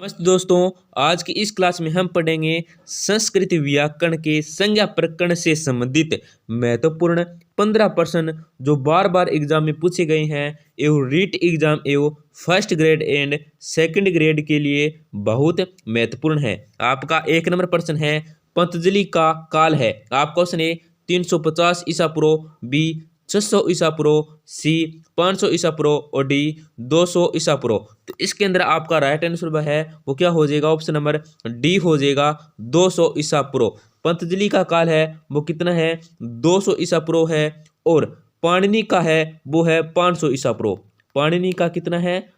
नमस्ते दोस्तों। आज की इस क्लास में हम पढ़ेंगे संस्कृत व्याकरण के संज्ञा प्रकरण से संबंधित महत्वपूर्ण 15 प्रश्न जो बार बार एग्जाम में पूछे गए हैं एवं रीट एग्जाम एवं first grade and second grade के लिए बहुत महत्वपूर्ण है। आपका 1 नंबर प्रश्न है, पतंजलि का काल है। आपका क्वेश्चन है 350 ईसा पूर्व, बी 600 ईसा पूर्व, सी 500 ईसा पूर्व और डी 200 ईसा पूर्व। तो इसके अंदर आपका राइट आंसर है वो क्या हो जाएगा? ऑप्शन नंबर डी हो जाएगा, 200 ईसा पूर्व। पतंजलि का काल है वो कितना है? 200 ईसा पूर्व है। और पाणिनि का है वो है 500 ईसा पूर्व। पाणिनि का कितना है?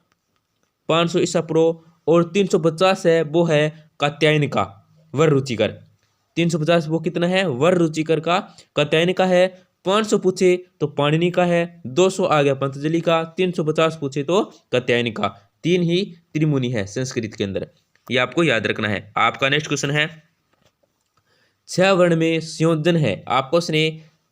500 ईसा पूर्व। और 350 है वो है कात्यायन का वर रुचिकर। 350 वो कितना है? वर रुचिकर का। कात्यायन का है। 500 पूछे तो पाणिनि का है। 200 आ गया पतंजलि का। 350 पूछे तो कात्यायन का। तीन ही त्रिमुनि है संस्कृत के अंदर, ये आपको याद रखना है। आपका नेक्स्ट क्वेश्चन है, 6 वर्ण में संयोजन है। आपको सुने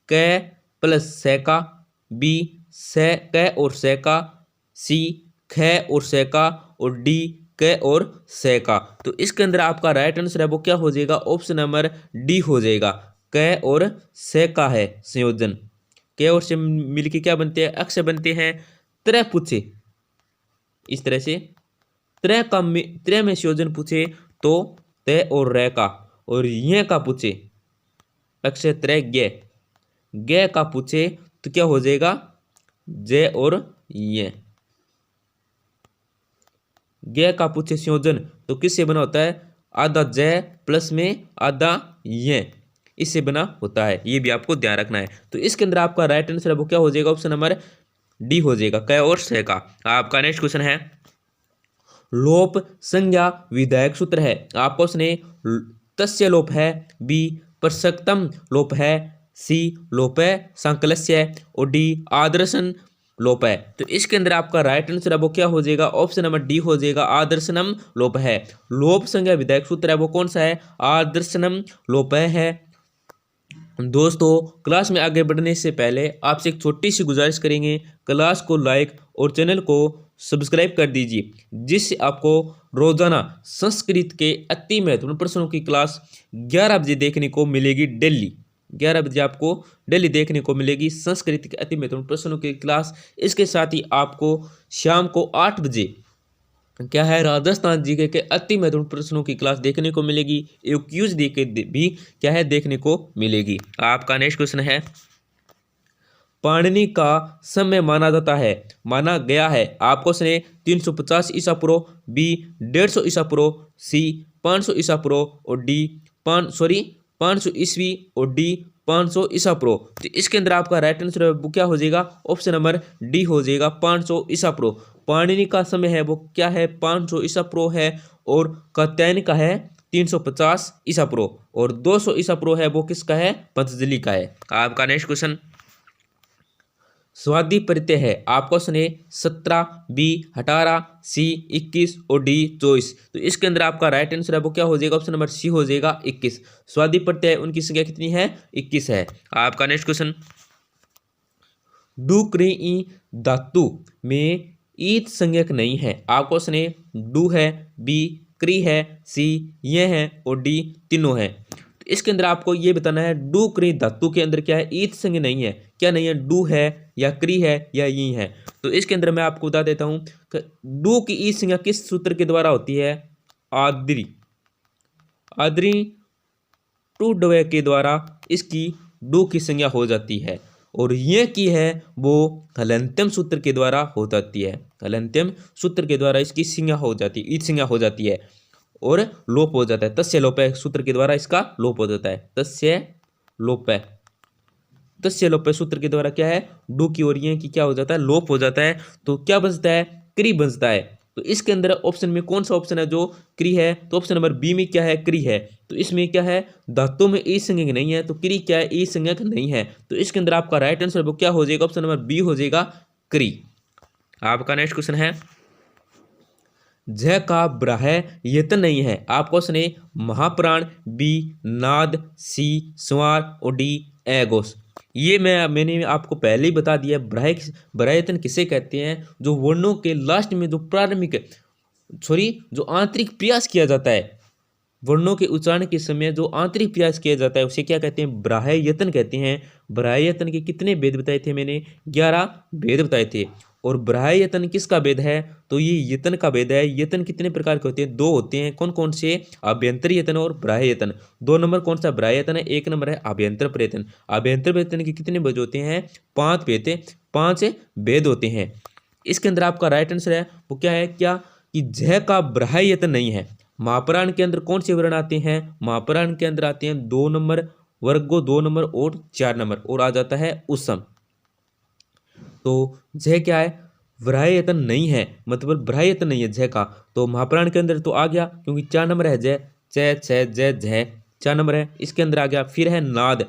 क प्लस से का, बी से क और से का, सी ख और से का और डी क और से का। तो इसके अंदर आपका राइट आंसर है वो क्या हो जाएगा? ऑप्शन नंबर डी हो जाएगा, क और से का है संयोजन। क और से मिलके क्या बनते हैं? अक्षर बनते हैं। त्रय पूछे इस तरह से, त्रय में संयोजन पूछे तो त और रे का, और ये का पूछे अक्षर त्रय गे का पूछे तो क्या हो जाएगा? जय और ये। गे का पूछे संयोजन तो किससे बना होता है? आधा जय प्लस में आधा ये, इससे बना होता है। ये भी आपको ध्यान रखना है। तो इसके अंदर आपका राइट आंसर वो क्या हो जाएगा? ऑप्शन नंबर डी हो जाएगा, क और से का। आपका नेक्स्ट क्वेश्चन है, लोप संज्ञा विधायक सूत्र है। आपको उसने तस्य लोप है, बी प्रसक्तम लोप है, सी लोप है संकलस्य और डी आदर्शन लोप है। तो इसके अंदर आपका राइट आंसर है वो क्या हो जाएगा? ऑप्शन नंबर डी हो जाएगा, आदर्शनम लोप है। लोप संज्ञा विधायक सूत्र है वो कौन सा है? आदर्शनम लोप है। दोस्तों, क्लास में आगे बढ़ने से पहले आपसे एक छोटी सी गुजारिश करेंगे, क्लास को लाइक और चैनल को सब्सक्राइब कर दीजिए, जिससे आपको रोजाना संस्कृत के अति महत्वपूर्ण प्रश्नों की क्लास 11 बजे देखने को मिलेगी। डेली 11 बजे आपको डेली देखने को मिलेगी संस्कृत के अति महत्वपूर्ण प्रश्नों की क्लास। इसके साथ ही आपको शाम को 8 बजे क्या है, राजस्थान जीके के अति महत्वपूर्ण प्रश्नों की क्लास देखने को मिलेगी। एक क्यूज देके भी क्या है देखने को मिलेगी। आपका नेक्स्ट क्वेश्चन है, पाणिनि का समय माना जाता है, माना गया है। आपको सुने 350 ईसा पूर्व, बी 150 ईसा पूर्व, सी 500 ईसा पूर्व और डी 500 ईस्वी और डी 500 ईसा पूर्व। तो इसके अंदर आपका राइट आंसर क्या हो जाएगा? ऑप्शन नंबर डी हो जाएगा, 500 ईसा पूर्व। पाणिनि का समय है वो क्या है? 500 ईसा पूर्व है। और कात्यायन का है 350 ईसा पूर्व। और 200 ईसा पूर्व है वो किसका है? पतंजलि का है। आपका नेक्स्ट क्वेश्चन, स्वादी प्रत्यय है। आपको सुने 17, बी 18, सी 21 और डी 24। तो इसके अंदर आपका राइट आंसर है वो क्या हो जाएगा? ऑप्शन नंबर सी हो जाएगा, 21। स्वादी प्रत्यय उनकी संख्या कितनी है? 21 है। आपका नेक्स्ट क्वेश्चन, डू क्री ई धातु में ईत संज्ञक नहीं है। आपको सुने डू है, बी क्री है, सी ये है और डी तीनों है। तो इसके अंदर आपको ये बताना है, डू क्री धातु के अंदर क्या है? ईत संज्ञ नहीं है। क्या नहीं है? डू है या क्री है या ये है। तो इसके अंदर मैं आपको बता देता हूं कि डू की ईत संज्ञा किस सूत्र के द्वारा होती है? आद्री आद्री टू डवे के द्वारा इसकी डू की संज्ञा हो जाती है। और ये की है वो हलंत्यम सूत्र के द्वारा हो जाती है। हलंत्यम सूत्र के द्वारा इसकी संज्ञा हो जाती है, ईद संज्ञा हो जाती है और लोप हो जाता है। तस्य लोप सूत्र के द्वारा इसका लोप हो जाता है। तस्य लोप सूत्र के द्वारा क्या है? डू की और ये की क्या हो जाता है? लोप हो जाता है। तो क्या बचता है? क्री बचता है। तो इसके अंदर ऑप्शन में कौन सा ऑप्शन है जो क्री है? तो ऑप्शन नंबर बी में क्या है? क्री है। तो इसमें क्या है? धातु में ई संज्ञक नहीं है, तो क्री क्या है? ई संज्ञक नहीं है। तो इसके अंदर आपका राइट आंसर वो क्या हो जाएगा? ऑप्शन नंबर बी हो जाएगा, क्री। आपका नेक्स्ट क्वेश्चन है, झ का ब्राह यतन नहीं है। आपको सुने महाप्राण, बी नाद, सी स्वार और डी एगोस। ये मैंने आपको पहले ही बता दिया। ब्राह्यतन किसे कहते हैं? जो वर्णों के लास्ट में जो प्रारंभिक सॉरी जो आंतरिक प्रयास किया जाता है, वर्णों के उच्चारण के समय जो आंतरिक प्रयास किया जाता है उसे क्या कहते हैं, ब्राह्य यत्न कहते हैं। ब्राह्य यत्न के कितने भेद बताए थे मैंने, 11 भेद बताए थे। और ब्राह्य यत्न किसका भेद है, तो ये यत्न का भेद है। यत्न कितने प्रकार के होते हैं, दो होते हैं। कौन कौन से, अभ्यंतर यत्न और ब्राह्य यत्न। 2 नंबर कौन सा ब्राह्य यत्न है, 1 नंबर है अभ्यंतर प्रयत्न। अभ्यंतर प्रयत्न के कितने भेद होते हैं, 5 भेद, 5 भेद होते हैं। इसके अंदर आपका राइट आंसर है वो क्या है, क्या कि झ का ब्राह्य यत्न नहीं है। महाप्राण के अंदर कौन से वर्ण आते हैं, महाप्राण के अंदर आते हैं 2 नंबर, वर्गो 2 नंबर और 4 नंबर, और आ जाता है उसम। तो झ क्या है, व्राह्य यत्न नहीं है, मतलब ब्राह्य यत्न नहीं है झ का। तो महाप्राण के अंदर तो आ गया, क्योंकि 4 नंबर है झ, च छ ज झ 4 नंबर है, इसके अंदर आ गया। फिर है नाद।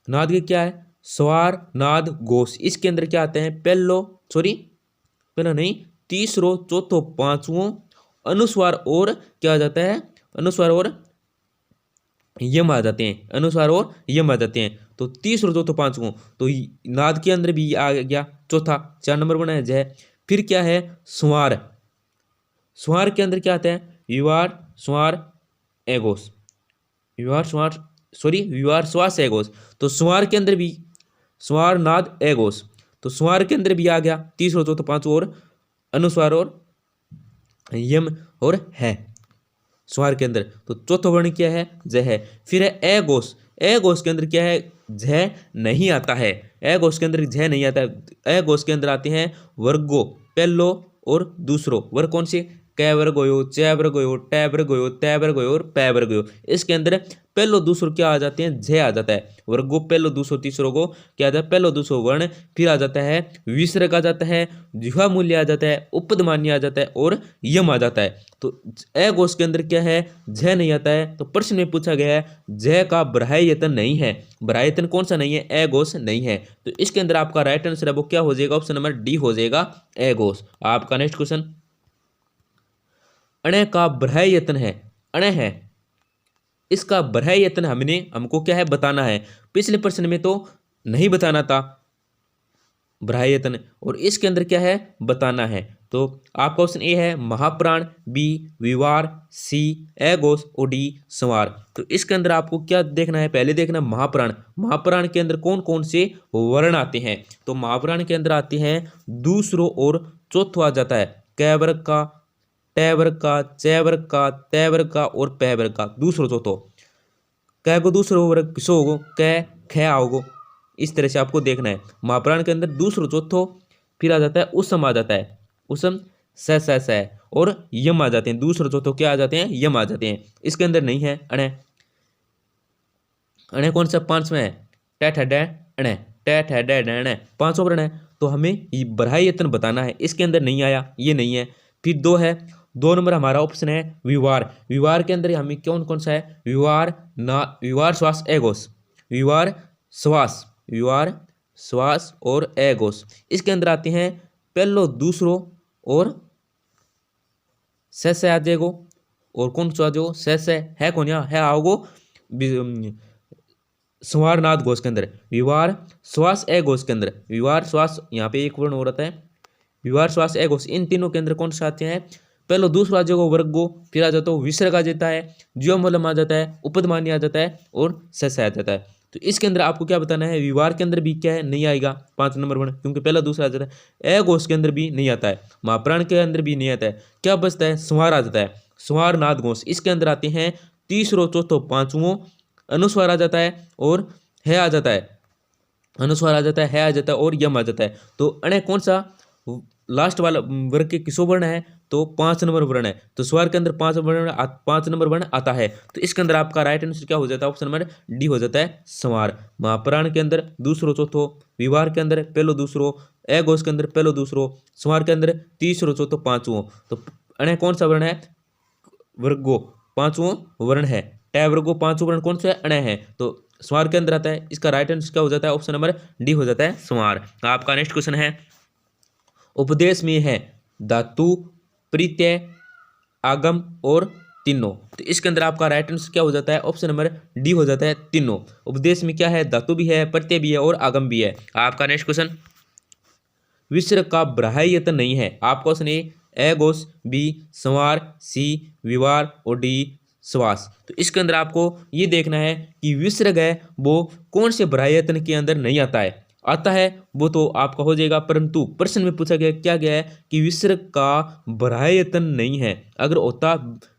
नाद के क्या है, स्वर नाद घोष। इसके अंदर क्या आते हैं, पहला नहीं, तीसरो चौथो पांचवों अनुस्वार और क्या आ जाता है, अनुस्वार और यम आ जाते हैं, अनुस्वार और यम आ जाते हैं। तो तीसरो चौथो पांचवों, तो नाद के अंदर भी आ गया चौथा, 4 नंबर बना है जय। फिर क्या है, स्वार। स्वार के अंदर क्या आता है, विवार स्वार एगोस, विवार स्वार सॉरी विवार श्वास एगोस। तो स्वार के अंदर भी स्वार नाद एगोस, तो स्वार के अंदर भी आ गया तीसरो चौथो पांचवों और अनुस्वार और यम और है स्वर के अंदर। तो चौथा वर्ण क्या है, ज है। फिर है ए घोष। ए घोष के अंदर क्या है, झ नहीं आता है। ए घोष के अंदर झ नहीं आता है। ए घोष के अंदर आते हैं वर्गो, पहलो और दूसरो। वर्ग कौन से, कै वर्ग होयो, च वर्ग होयो, टे वर्ग होयो, तै वर्ग होयो और पै वर्ग होयो। इसके अंदर पहलो दूसरो क्या आ जाते हैं, झ आ जाता है। वर्गो पहलो दूसरो तीसरो को क्या आ जाता है, पहलो दूसरो वर्ण। फिर आ जाता है विसर्ग आ जाता है, जिह्वा मूल्य आ जाता है, उपदमान्य आ जाता है और यम आ जाता है। तो ए घोष के अंदर क्या है, झ नहीं आता है। तो प्रश्न में पूछा गया है झ का ब्राह्य यत्न नहीं है। ब्राह्य यत्न कौन सा नहीं है, ए घोष नहीं है। तो इसके अंदर आपका राइट आंसर है वो क्या हो जाएगा, ऑप्शन नंबर डी हो जाएगा, ए घोष। आपका नेक्स्ट क्वेश्चन, अण का ब्राह्य यत्न है, अण है, इसका ब्राह्य यत्न हमको क्या है बताना है। पिछले प्रश्न में तो नहीं बताना था ब्राह्य यत्न, और इसके अंदर क्या है बताना है। तो आपका ऑप्शन ए है महाप्राण, बी विवार, सी ए घोष और डी संवार। तो इसके अंदर आपको क्या देखना है, पहले देखना महाप्राण। महाप्राण के अंदर कौन कौन से वर्ण आते हैं, तो महाप्राण के अंदर आते हैं दूसरो और चौथो आ जाता है, कै वर्ग का, टे वर्ग का, च वर्ग का, तै वर्ग का और पै वर्ग का, दूसरो चौथो। कै को दूसरो वर्ग किसो होगो, कै ख आओगो। इस तरह से आपको देखना है। महाप्राण के अंदर दूसरो चौथो, फिर आ जाता है उसम आ जाता है, उसम स और यम आ जाते हैं। दूसरो चौथो क्या आ जाते हैं, यम आ जाते हैं। इसके अंदर नहीं है अणे। अणे कौन सा, पांचवा है, टे ठे डे अणे, टे ठे डे अणे, पांचवा वर्ण है। तो हमें ये ब्राह्य यत्न बताना है, इसके अंदर नहीं आया, ये नहीं है। फिर 2 है, 2 नंबर हमारा ऑप्शन है विवार। विवार के अंदर हमें कौन कौन सा है, विवार ना, विवार श्वास ए घोष, विवार श्वास, विवार श्वास और ए घोष। इसके अंदर आते हैं पहलो दूसरो और से आ जाएगो, और कौन सा जो से है कौन, यहाँ है आओगो संवारनाथ घोष के अंदर, विवार श्वास ए घोष के अंदर, विवार श्वास यहाँ पे एक वर्ण हो रहा है, विवार श्वास ए घोष। इन तीनों के अंदर कौन सा आते हैं, पहलो दूसरा जो वर्गो, फिर आ जाता है विसर्ग आ जाता है, ज्योमूलम आ जाता है, उपदमान्य आ जाता है और सस आ जाता है। तो इसके अंदर आपको क्या बताना है, विवार के अंदर भी क्या है, नहीं आएगा 5 नंबर वर्ण, क्योंकि पहला दूसरा आ जाता है। ए घोष के अंदर भी नहीं आता है, महाप्राण के अंदर भी नहीं आता है। क्या बचता है, संवार आ जाता है, संवार नाद घोष। इसके अंदर आते हैं तीसरो चौथो पांचवों, अनुस्वार आ जाता है और है आ जाता है, अनुस्वार आ जाता है आ जाता है और यम आ जाता है। तो अणे कौन सा लास्ट वाला वर्ग के किसो वर्ण है, तो 5 नंबर वर्ण है। तो स्वर के अंदर 5 नंबर वर्ण आता है। तो इसके अंदर आपका राइट आंसर क्या हो जाता है, ऑप्शन नंबर डी हो जाता है संवार। महाप्राण के अंदर दूसरो चौथो, विवार के अंदर पहलो दूसरो, ए घोष के अंदर पहलो दूसरो, संवार के अंदर तीसरो चौथो पांचवों। तो अणे कौन सा वर्ण है, वर्गो पांचवों वर्ण है। टे वर्गो पांचवों वर्ण कौन सा है, अणे है। तो स्वर के अंदर आता है। इसका राइट आंसर क्या हो जाता है, ऑप्शन नंबर डी हो जाता है संवार। आपका नेक्स्ट क्वेश्चन है, उपदेश में है धातु, प्रत्यय, आगम और तीनों। तो इसके अंदर आपका राइट आंसर क्या हो जाता है, ऑप्शन नंबर डी हो जाता है तीनों। उपदेश में क्या है, धातु भी है, प्रत्यय भी है और आगम भी है। आपका नेक्स्ट क्वेश्चन, विसर्ग का ब्राह्य यत्न नहीं है। आपका क्वेश्चन ए घोष, बी संवार, सी विवार और डी श्वास। तो इसके अंदर आपको ये देखना है कि विसर्ग है वो कौन से बरायतन के अंदर नहीं आता है वो तो आपका हो जाएगा, परंतु प्रश्न में पूछा गया क्या गया है कि विसर्ग का बरायतन नहीं है। अगर होता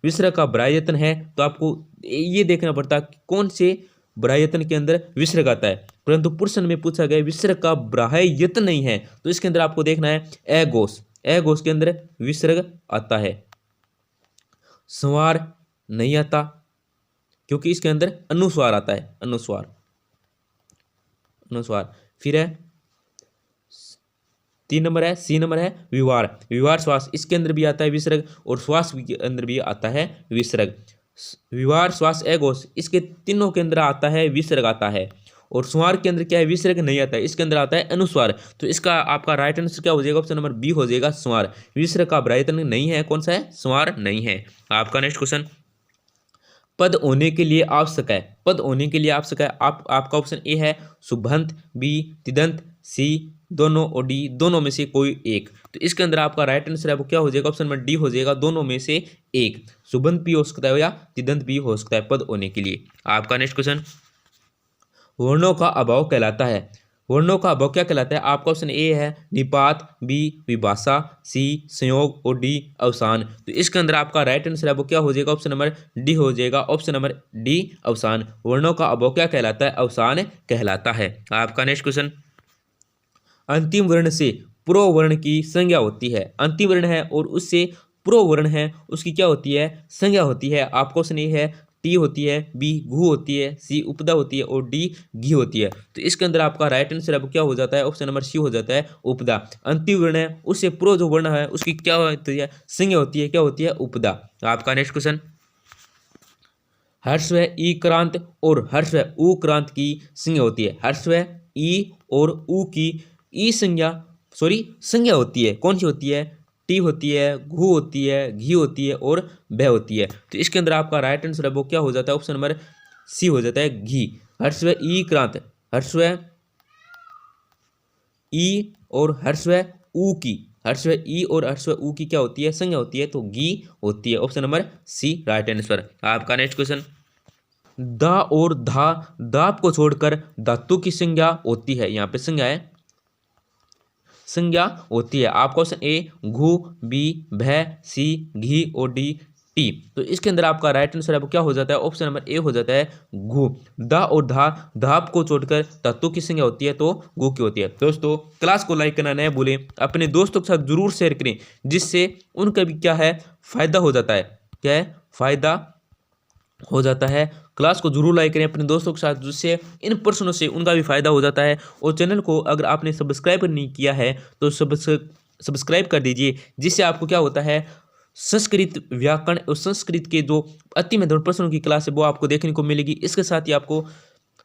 विसर्ग का बरायतन है तो आपको ये देखना पड़ता कि कौन से बरायतन के अंदर विसर्ग आता है, परंतु प्रश्न में पूछा गया विसर्ग का बरायतन नहीं है। तो इसके अंदर आपको देखना है ए घोष के अंदर विसर्ग आता है, संवार नहीं आता क्योंकि इसके अंदर अनुस्वार आता है, अनुस्वार। फिर है 3 नंबर है, सी नंबर है विवार श्वास, इसके अंदर भी आता है विसर्ग और श्वास के अंदर भी आता है विसर्ग। विवार श्वास ए घोष, इसके तीनों के अंदर आता है विसर्ग आता है, और स्वर के अंदर क्या है विसर्ग नहीं आता है, इसके अंदर आता है अनुस्वार। तो इसका आपका राइट आंसर क्या हो जाएगा, ऑप्शन नंबर बी हो जाएगा स्वर। विसर्ग का बरायतन नहीं है, कौन सा है, स्वर नहीं है। आपका नेक्स्ट क्वेश्चन, पद होने के लिए आवश्यक है, पद होने के लिए आवश्यक है आपका ऑप्शन ए है सुबंत, बी तिदंत, सी दोनों और डी दोनों में से कोई एक। तो इसके अंदर आपका राइट आंसर है वो क्या हो जाएगा, ऑप्शन नंबर डी हो जाएगा, दोनों में से एक। सुबंत भी हो सकता है या तिदंत भी हो सकता है पद होने के लिए। आपका नेक्स्ट क्वेश्चन, वर्णों का अभाव कहलाता है, वर्णों का अभाव क्या कहलाता है, आपका ऑप्शन ए है निपात, बी विभाषा, सी संयोग और डी अवसान। तो इसके अंदर आपका राइट आंसर है वो क्या हो जाएगा, ऑप्शन नंबर डी हो जाएगा, ऑप्शन नंबर डी अवसान। वर्णों का अभाव क्या कहलाता है, अवसान कहलाता है। आपका नेक्स्ट क्वेश्चन, अंतिम वर्ण से पूर्व वर्ण की संज्ञा होती है, अंतिम वर्ण है और उससे पूर्व वर्ण है उसकी क्या होती है, संज्ञा होती है। आपका ऑप्शन ए है टी होती है, बी घु होती है, सी उपदा होती है और डी घी होती है। तो इसके अंदर आपका राइट आंसर अब क्या हो जाता है, ऑप्शन नंबर सी हो जाता है उपदा। अंतिम वर्ण है उससे पूर्व जो वर्ण है उसकी क्या होती है, संज्ञा होती है, क्या होती है, उपदा। आपका नेक्स्ट क्वेश्चन, हर्ष व ई क्रांत और हर्ष व उ क्रांत की संज्ञा होती है, हर्ष व ई और उ की ई संज्ञा होती है, कौन सी होती है, टी होती है, घु होती है, घी होती है और ब होती है। तो इसके अंदर आपका राइट आंसर है वो क्या हो जाता है, ऑप्शन नंबर सी हो जाता है घी। हर्ष व ई क्रांत, हर्ष व ई और हर्ष व उ की, हर्ष व ई और हर्ष व उ की क्या होती है, संज्ञा होती है, तो घी होती है, option number C right answer. आपका नेक्स्ट क्वेश्चन, दा और धा, दाप को छोड़कर धातु की संज्ञा होती है, यहाँ पे संज्ञा है, संज्ञा होती है। आपका ऑप्शन ए घु, बी भै, सी घी और डी टी। तो इसके अंदर आपका राइट आंसर है वो क्या हो जाता है, ऑप्शन नंबर ए हो जाता है घु। दा और धा, धाप को छोड़कर धातु की संज्ञा होती है तो घु की होती है। दोस्तों क्लास को लाइक करना नहीं भूलें, अपने दोस्तों के साथ जरूर शेयर करें जिससे उनका भी क्या है फायदा हो जाता है, क्या है फायदा हो जाता है। क्लास को जरूर लाइक करें अपने दोस्तों के साथ जिससे इन प्रश्नों से उनका भी फायदा हो जाता है। और चैनल को अगर आपने सब्सक्राइब नहीं किया है तो सब्सक्राइब कर दीजिए, जिससे आपको क्या होता है संस्कृत व्याकरण और संस्कृत के जो अति महत्वपूर्ण प्रश्नों की क्लास है वो आपको देखने को मिलेगी। इसके साथ ही आपको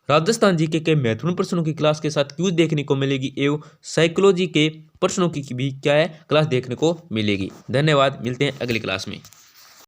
राजस्थान जी के महत्वपूर्ण प्रश्नों की क्लास के साथ क्यूज देखने को मिलेगी एवं साइकोलॉजी के प्रश्नों की भी क्या है क्लास देखने को मिलेगी। धन्यवाद, मिलते हैं अगली क्लास में।